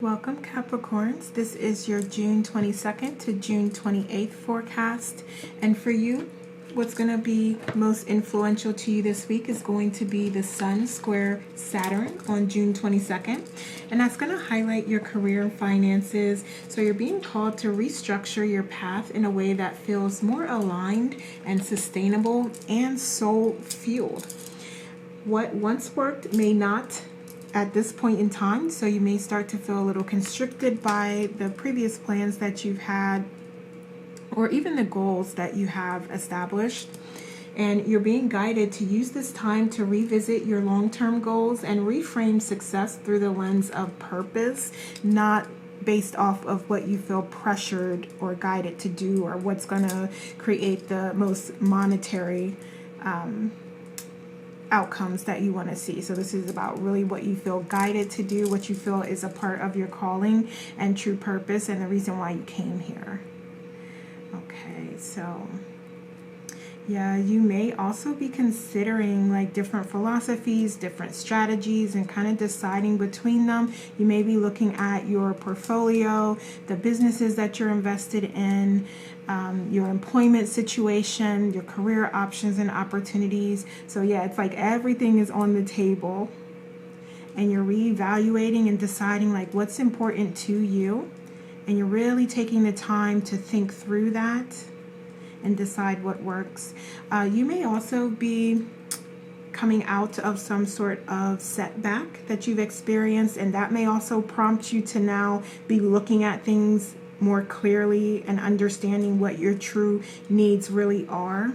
Welcome Capricorns, this is your June 22nd to June 28th forecast, and for you what's going to be most influential to you this week is going to be the Sun square Saturn on June 22nd, and that's going to highlight your career and finances. So you're being called to restructure your path in a way that feels more aligned and sustainable and soul fueled. What once worked may not at this point in time, so you may start to feel a little constricted by the previous plans that you've had or even the goals that you have established, and you're being guided to use this time to revisit your long-term goals and reframe success through the lens of purpose, not based off of what you feel pressured or guided to do or what's going to create the most monetary outcomes that you want to see. So this is about really what you feel guided to do, what you feel is a part of your calling and true purpose and the reason why you came here. Okay, so yeah, you may also be considering like different philosophies, different strategies, and kind of deciding between them. You may be looking at your portfolio, the businesses that you're invested in, your employment situation, your career options and opportunities. So yeah, it's like everything is on the table and you're reevaluating and deciding like what's important to you, and you're really taking the time to think through that and decide what works. You may also be coming out of some sort of setback that you've experienced, and that may also prompt you to now be looking at things more clearly and understanding what your true needs really are,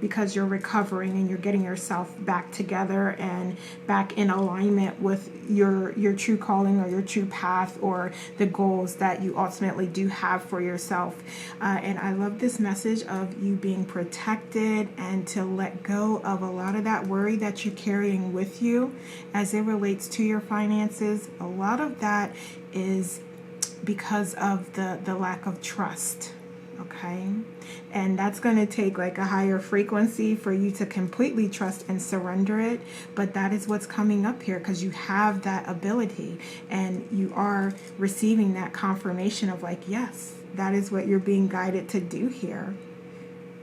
because you're recovering and you're getting yourself back together and back in alignment with your true calling or your true path or the goals that you ultimately do have for yourself. And I love this message of you being protected and to let go of a lot of that worry that you're carrying with you as it relates to your finances. A lot of that is because of the lack of trust. Okay, and that's going to take like a higher frequency for you to completely trust and surrender it, but that is what's coming up here because you have that ability and you are receiving that confirmation of like, yes, that is what you're being guided to do here.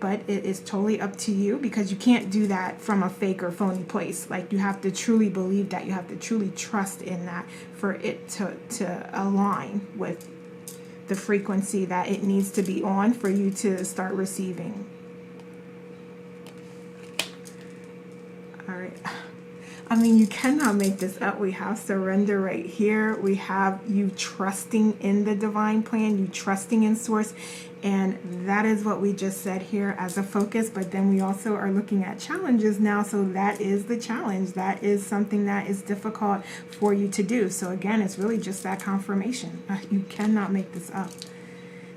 But it is totally up to you, because you can't do that from a fake or phony place. Like, you have to truly believe that, you have to truly trust in that for it to align with the frequency that it needs to be on for you to start receiving. All right. I mean, you cannot make this up. We have surrender right here. We have you trusting in the divine plan, you trusting in source. And that is what we just said here as a focus. But then we also are looking at challenges now. So that is the challenge. That is something that is difficult for you to do. So again, it's really just that confirmation. You cannot make this up.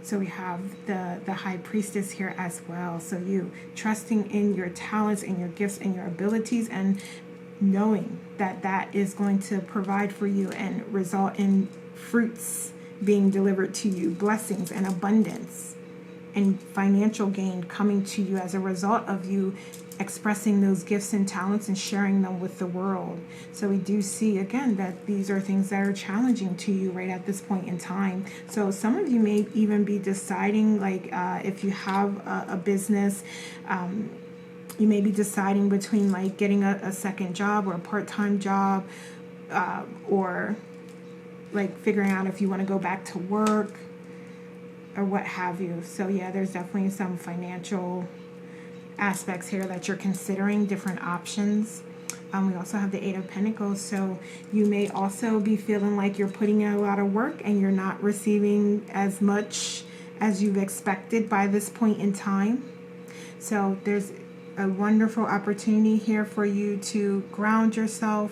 So we have the high priestess here as well. So you trusting in your talents and your gifts and your abilities, and knowing that that is going to provide for you and result in fruits being delivered to you, blessings and abundance and financial gain coming to you as a result of you expressing those gifts and talents and sharing them with the world. So we do see again that these are things that are challenging to you right at this point in time. So some of you may even be deciding, like if you have a business, you may be deciding between like getting a second job or a part-time job, or like figuring out if you want to go back to work or what have you. So yeah, there's definitely some financial aspects here that you're considering, different options. We also have the Eight of Pentacles, so you may also be feeling like you're putting in a lot of work and you're not receiving as much as you've expected by this point in time. So there's a wonderful opportunity here for you to ground yourself,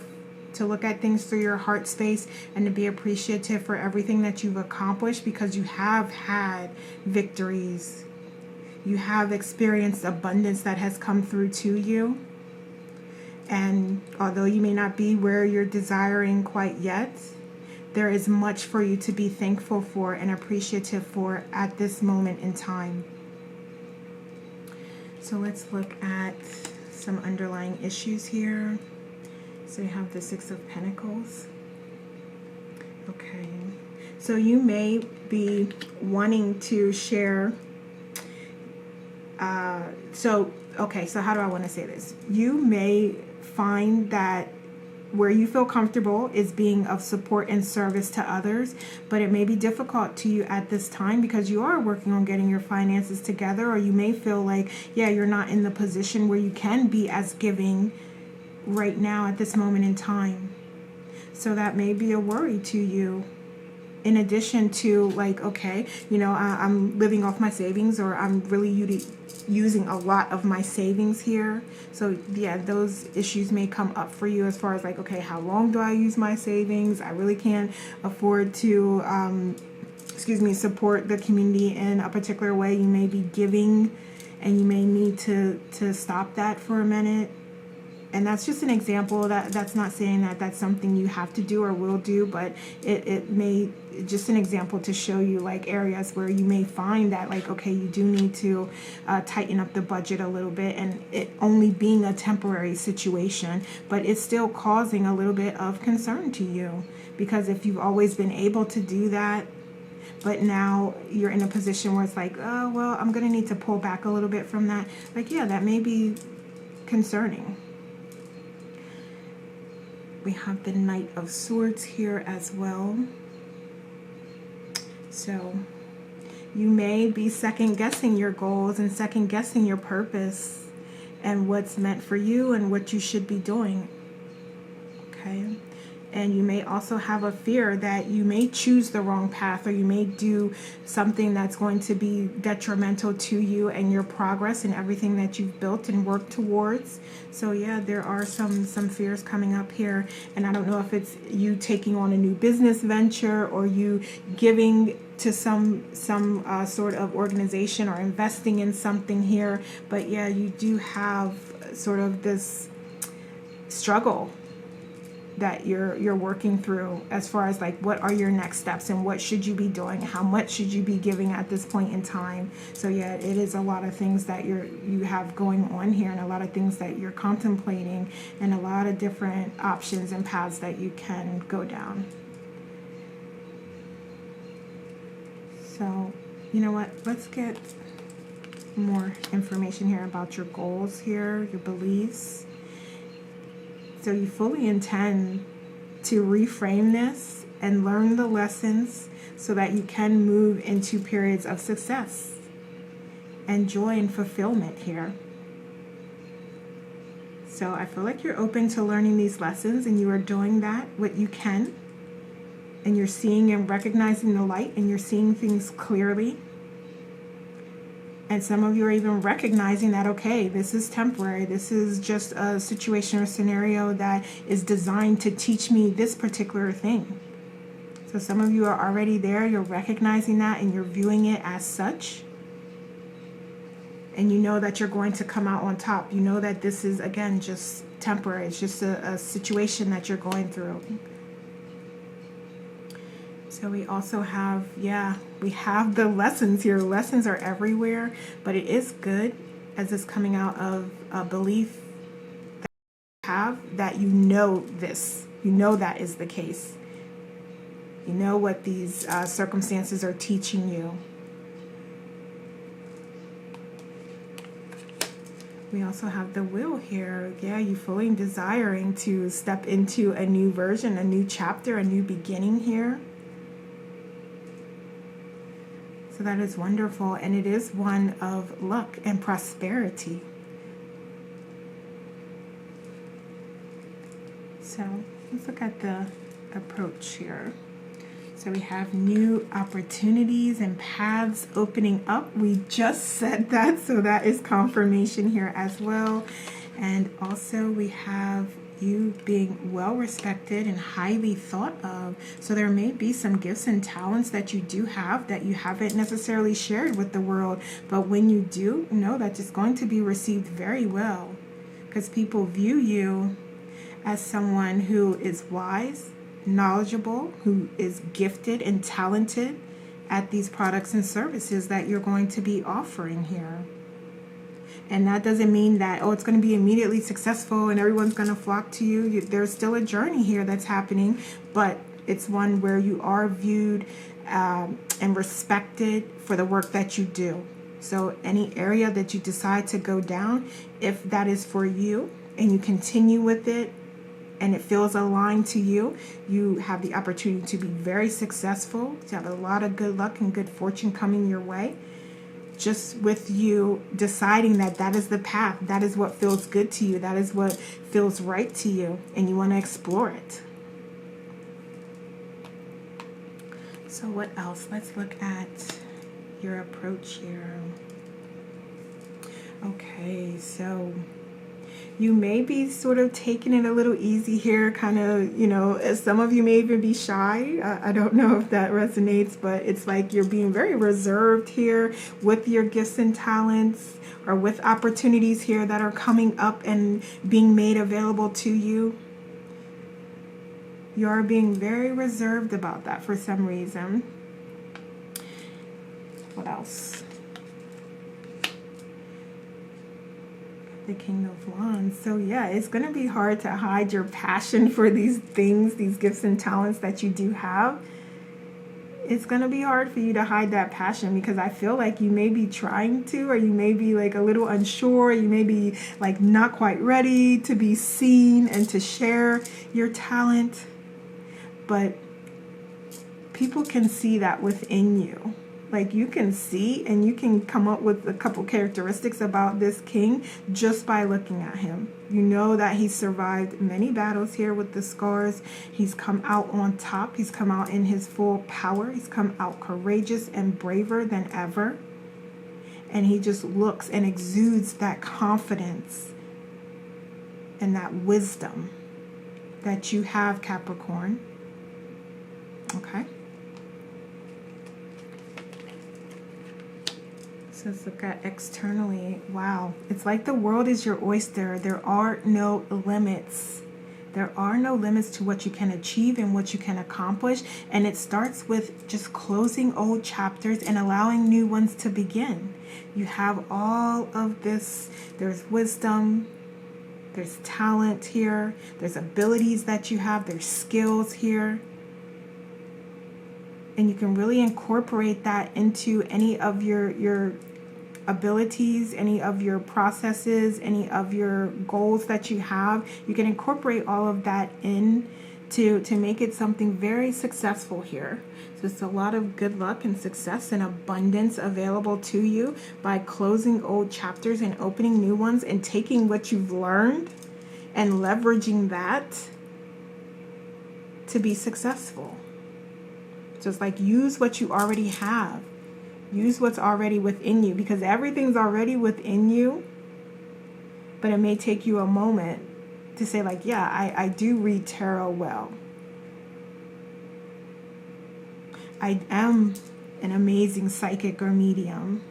to look at things through your heart space, and to be appreciative for everything that you've accomplished, because you have had victories. You have experienced abundance that has come through to you. And although you may not be where you're desiring quite yet, there is much for you to be thankful for and appreciative for at this moment in time. So let's look at some underlying issues here. So you have the Six of Pentacles. Okay. So you may be wanting to share. Okay, so how do I want to say this? You may find that where you feel comfortable is being of support and service to others, but it may be difficult to you at this time because you are working on getting your finances together, or you may feel like, yeah, you're not in the position where you can be as giving right now at this moment in time. So that may be a worry to you. In addition to, like, okay, you know, I'm living off my savings, or I'm really using a lot of my savings here. So yeah, those issues may come up for you as far as like, okay, how long do I use my savings? I really can't afford to, support the community in a particular way. You may be giving, and you may need to stop that for a minute. And that's just an example. That's not saying that that's something you have to do or will do, but it may, just an example to show you like areas where you may find that like, okay, you do need to tighten up the budget a little bit, and it only being a temporary situation, but it's still causing a little bit of concern to you, because if you've always been able to do that, but now you're in a position where it's like, oh, well, I'm going to need to pull back a little bit from that. Like, yeah, that may be concerning. We have the Knight of Swords here as well. So you may be second guessing your goals and second guessing your purpose and what's meant for you and what you should be doing. Okay. And you may also have a fear that you may choose the wrong path, or you may do something that's going to be detrimental to you and your progress and everything that you've built and worked towards. So yeah, there are some fears coming up here. And I don't know if it's you taking on a new business venture, or you giving to some sort of organization, or investing in something here. But yeah, you do have sort of this struggle that you're working through as far as like, what are your next steps and what should you be doing, how much should you be giving at this point in time. So yeah, it is a lot of things that you have going on here, and a lot of things that you're contemplating, and a lot of different options and paths that you can go down. So you know what, let's get more information here about your goals here, your beliefs. So you fully intend to reframe this and learn the lessons so that you can move into periods of success and joy and fulfillment here. So I feel like you're open to learning these lessons, and you are doing that what you can, and you're seeing and recognizing the light, and you're seeing things clearly. And some of you are even recognizing that, okay, this is temporary. This is just a situation or scenario that is designed to teach me this particular thing. So some of you are already there. You're recognizing that, and you're viewing it as such. And you know that you're going to come out on top. You know that this is, again, just temporary. It's just a situation that you're going through. So we also have, we have the lessons here. Lessons are everywhere, but it is good as it's coming out of a belief that you have, that you know this. You know that is the case. You know what these circumstances are teaching you. We also have the Wheel here. Yeah, you fully desiring to step into a new version, a new chapter, a new beginning here. So that is wonderful, and it is one of luck and prosperity. So let's look at the approach here. So we have new opportunities and paths opening up. We just said that, so that is confirmation here as well. And also we have you being well respected and highly thought of. So there may be some gifts and talents that you do have that you haven't necessarily shared with the world, but when you do, know that it's going to be received very well, because people view you as someone who is wise, knowledgeable, who is gifted and talented at these products and services that you're going to be offering here. And that doesn't mean that, oh, it's going to be immediately successful and everyone's going to flock to you. There's still a journey here that's happening, but It's one where you are viewed and respected for the work that you do. So any area that you decide to go down, if that is for you and you continue with it and it feels aligned to you, you have the opportunity to be very successful, to have a lot of good luck and good fortune coming your way. Just with you deciding that that is the path, that is what feels good to you, that is what feels right to you, and you want to explore it. So what else? Let's look at your approach here. Okay, so you may be sort of taking it a little easy here, kind of, you know, some of you may even be shy. I don't know if that resonates, but it's like you're being very reserved here with your gifts and talents, or with opportunities here that are coming up and being made available to you. You are being very reserved about that for some reason. What else? The King of Wands. So yeah, it's going to be hard to hide your passion for these things, these gifts and talents that you do have. It's going to be hard for you to hide that passion, because I feel like you may be trying to, or you may be like a little unsure. You may be like not quite ready to be seen and to share your talent. But people can see that within you. Like, you can see and you can come up with a couple characteristics about this king just by looking at him. You know that he's survived many battles here with the scars. He's come out on top. He's come out in his full power. He's come out courageous and braver than ever. And he just looks and exudes that confidence and that wisdom that you have, Capricorn. Okay. So let's look at externally. Wow. It's like the world is your oyster. There are no limits. There are no limits to what you can achieve and what you can accomplish. And it starts with just closing old chapters and allowing new ones to begin. You have all of this. There's wisdom. There's talent here. There's abilities that you have. There's skills here. And you can really incorporate that into any of your abilities, any of your processes, any of your goals that you have. You can incorporate all of that in to make it something very successful here. So it's a lot of good luck and success and abundance available to you by closing old chapters and opening new ones, and taking what you've learned and leveraging that to be successful. So it's like, use what you already have. Use what's already within you, because everything's already within you. But it may take you a moment to say like, yeah, I do read tarot well. I am an amazing psychic or medium.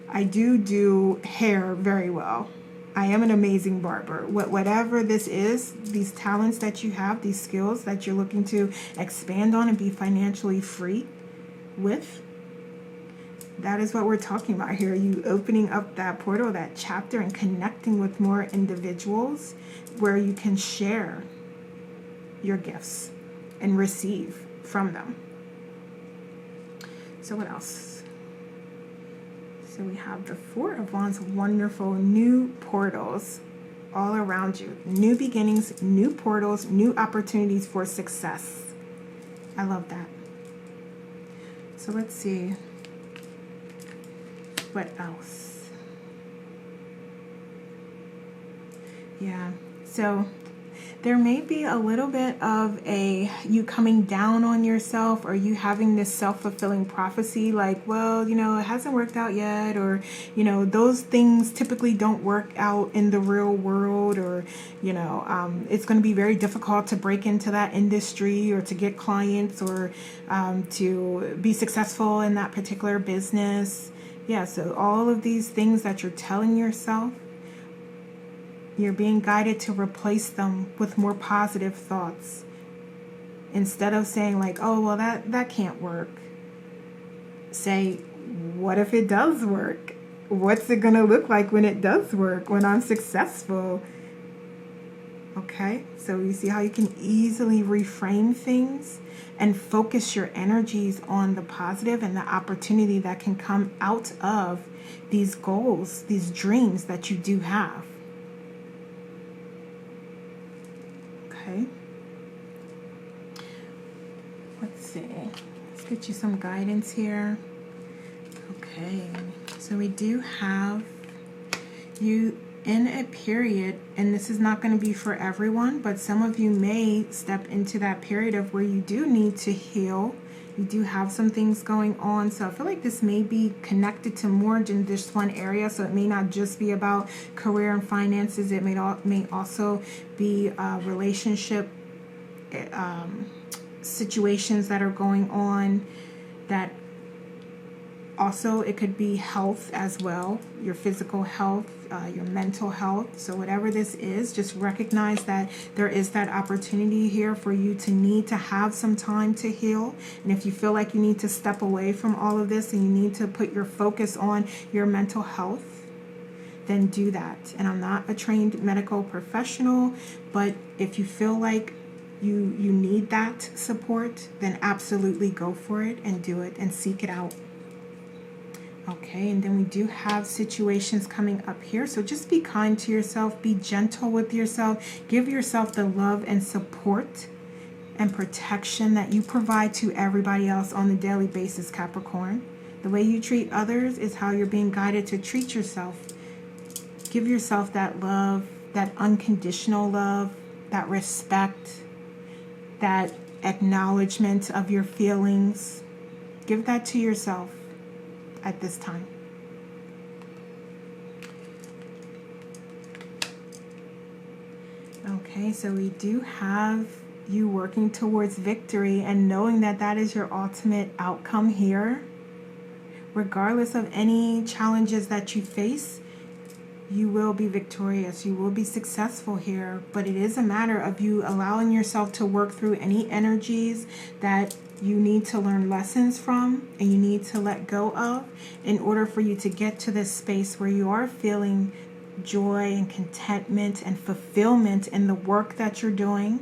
I do hair very well. I am an amazing barber. Whatever this is, these talents that you have, these skills that you're looking to expand on and be financially free with, that is what we're talking about here. You opening up that portal, that chapter, and connecting with more individuals where you can share your gifts and receive from them. So what else? So we have the Four of Wands, wonderful new portals all around you. New beginnings, new portals, new opportunities for success. I love that. So let's see. What else? Yeah, so there may be a little bit of you coming down on yourself, or you having this self-fulfilling prophecy like, well, you know, it hasn't worked out yet, or, you know, those things typically don't work out in the real world, or, you know, it's going to be very difficult to break into that industry, or to get clients, or to be successful in that particular business. Yeah, so all of these things that you're telling yourself, you're being guided to replace them with more positive thoughts. Instead of saying like, oh, well, that can't work. Say, what if it does work? What's it going to look like when it does work, when I'm successful? Okay, so you see how you can easily reframe things and focus your energies on the positive and the opportunity that can come out of these goals, these dreams that you do have. Okay. Let's see. Let's get you some guidance here. Okay. So we do have you in a period, and this is not going to be for everyone, but some of you may step into that period of where you do need to heal. You do have some things going on, so I feel like this may be connected to more than just one area. So it may not just be about career and finances. It may also be relationship situations that are going on. That also, it could be health as well, your physical health, your mental health. So whatever this is, just recognize that there is that opportunity here for you to need to have some time to heal. And if you feel like you need to step away from all of this and you need to put your focus on your mental health, then do that. And I'm not a trained medical professional, but if you feel like you need that support, then absolutely go for it and do it and seek it out. Okay, and then we do have situations coming up here. So just be kind to yourself, be gentle with yourself, give yourself the love and support and protection that you provide to everybody else on a daily basis, Capricorn. The way you treat others is how you're being guided to treat yourself. Give yourself that love, that unconditional love, that respect, that acknowledgement of your feelings. Give that to yourself at this time. Okay, so we do have you working towards victory and knowing that that is your ultimate outcome here. Regardless of any challenges that you face, you will be victorious. You will be successful here. But it is a matter of you allowing yourself to work through any energies that you need to learn lessons from and you need to let go of in order for you to get to this space where you are feeling joy and contentment and fulfillment in the work that you're doing,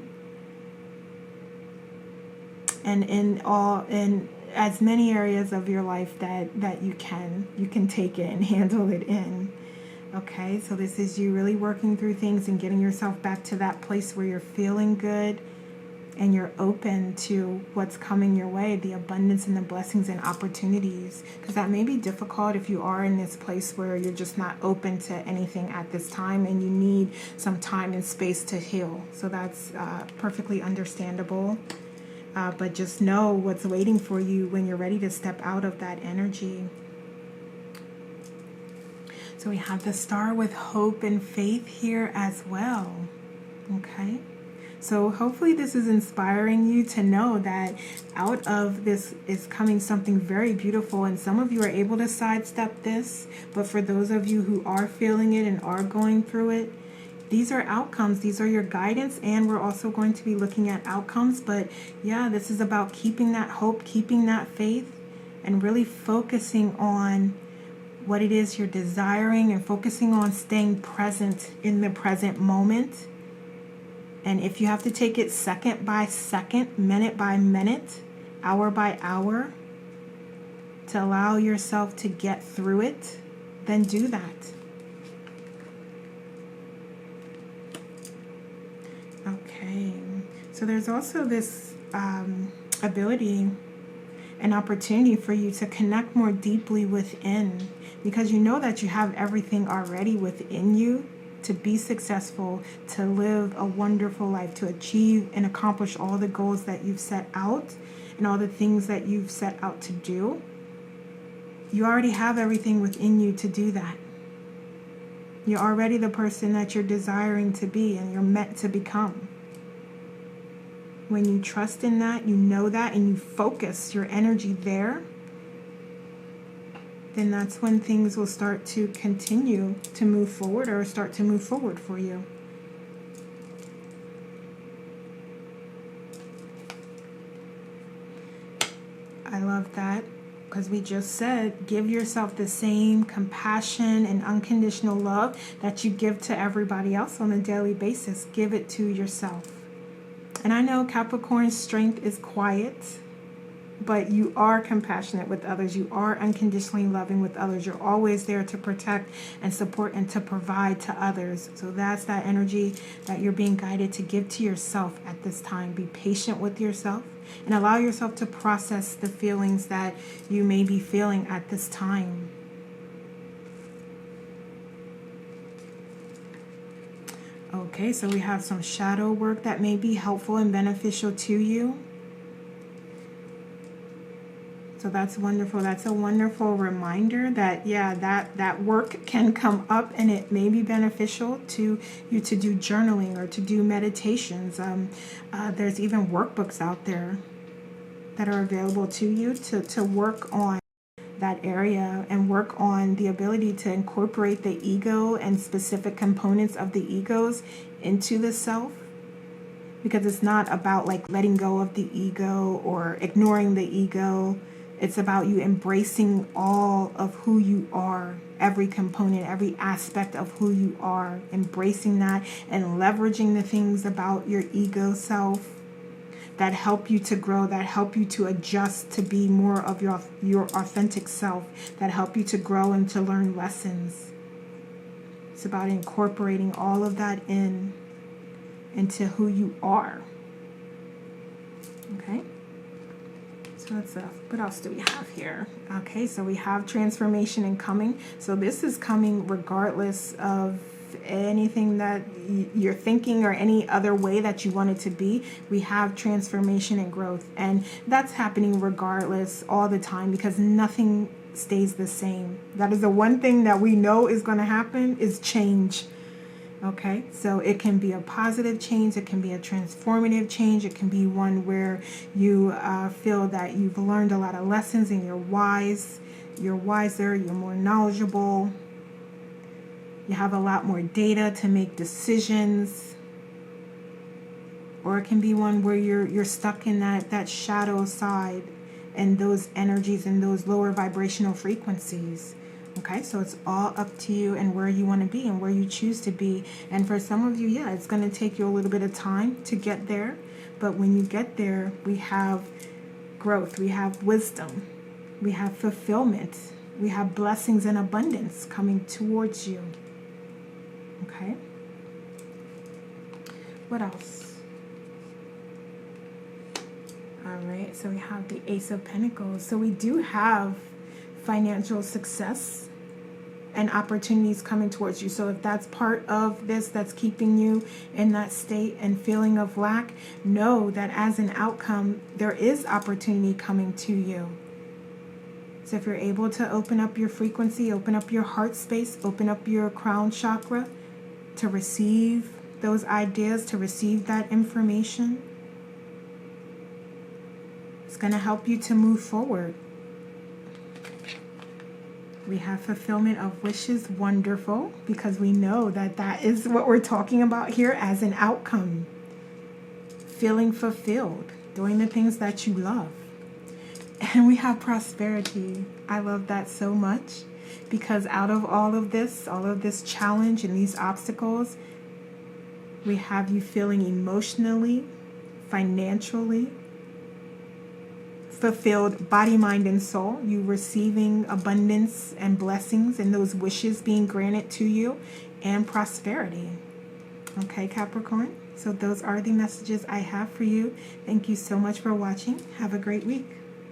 and in as many areas of your life that you can take it and handle it in. Okay, so this is you really working through things and getting yourself back to that place where you're feeling good and you're open to what's coming your way, the abundance and the blessings and opportunities. Because that may be difficult if you are in this place where you're just not open to anything at this time and you need some time and space to heal. So that's perfectly understandable. But just know what's waiting for you when you're ready to step out of that energy. So we have the star with hope and faith here as well. Okay. So hopefully this is inspiring you to know that out of this is coming something very beautiful, and some of you are able to sidestep this, but for those of you who are feeling it and are going through it, these are outcomes. These are your guidance, and we're also going to be looking at outcomes. But yeah, this is about keeping that hope, keeping that faith, and really focusing on what it is you're desiring and focusing on staying present in the present moment. And if you have to take it second by second, minute by minute, hour by hour, to allow yourself to get through it, then do that. Okay, so there's also this ability and opportunity for you to connect more deeply within, because you know that you have everything already within you to be successful, to live a wonderful life, to achieve and accomplish all the goals that you've set out and all the things that you've set out to do. You already have everything within you to do that. You're already the person that you're desiring to be and you're meant to become. When you trust in that, you know that, and you focus your energy there, then that's when things will start to continue to move forward or start to move forward for you. I love that. Because we just said, give yourself the same compassion and unconditional love that you give to everybody else on a daily basis. Give it to yourself. And I know Capricorn's strength is quiet, but you are compassionate with others. You are unconditionally loving with others. You're always there to protect and support and to provide to others. So that's that energy that you're being guided to give to yourself at this time. Be patient with yourself and allow yourself to process the feelings that you may be feeling at this time. Okay, so we have some shadow work that may be helpful and beneficial to you. So that's wonderful. That's a wonderful reminder that, yeah, that work can come up and it may be beneficial to you to do journaling or to do meditations. There's even workbooks out there that are available to you to work on that area and work on the ability to incorporate the ego and specific components of the egos into the self. Because it's not about like letting go of the ego or ignoring the ego. It's about you embracing all of who you are, every component, every aspect of who you are, embracing that and leveraging the things about your ego self that help you to grow, that help you to adjust to be more of your authentic self, that help you to grow and to learn lessons. It's about incorporating all of that into who you are. Okay? So let's what else do we have here? Okay, so we have transformation incoming. So this is coming regardless of anything that you're thinking or any other way that you want it to be. We have transformation and growth, and that's happening regardless all the time because nothing stays the same. That is the one thing that we know is going to happen is change. Okay, so it can be a positive change, it can be a transformative change, it can be one where you feel that you've learned a lot of lessons and you're wiser, you're more knowledgeable, you have a lot more data to make decisions. Or it can be one where you're stuck in that shadow side and those energies and those lower vibrational frequencies. Okay, so it's all up to you and where you want to be and where you choose to be. And for some of you, yeah, it's going to take you a little bit of time to get there. But when you get there, we have growth, we have wisdom, we have fulfillment, we have blessings and abundance coming towards you. Okay, what else? All right, so we have the Ace of Pentacles. So we do have financial success and opportunities coming towards you. So if that's part of this that's keeping you in that state and feeling of lack, know that as an outcome, there is opportunity coming to you. So if you're able to open up your frequency, open up your heart space, open up your crown chakra to receive those ideas, to receive that information, it's going to help you to move forward. We have fulfillment of wishes. Wonderful, because we know that that is what we're talking about here as an outcome. Feeling fulfilled, doing the things that you love. And we have prosperity. I love that so much, because out of all of this challenge and these obstacles, we have you feeling emotionally, financially fulfilled, body, mind, and soul. You receiving abundance and blessings and those wishes being granted to you, and prosperity. Okay, Capricorn? So those are the messages I have for you. Thank you so much for watching. Have a great week.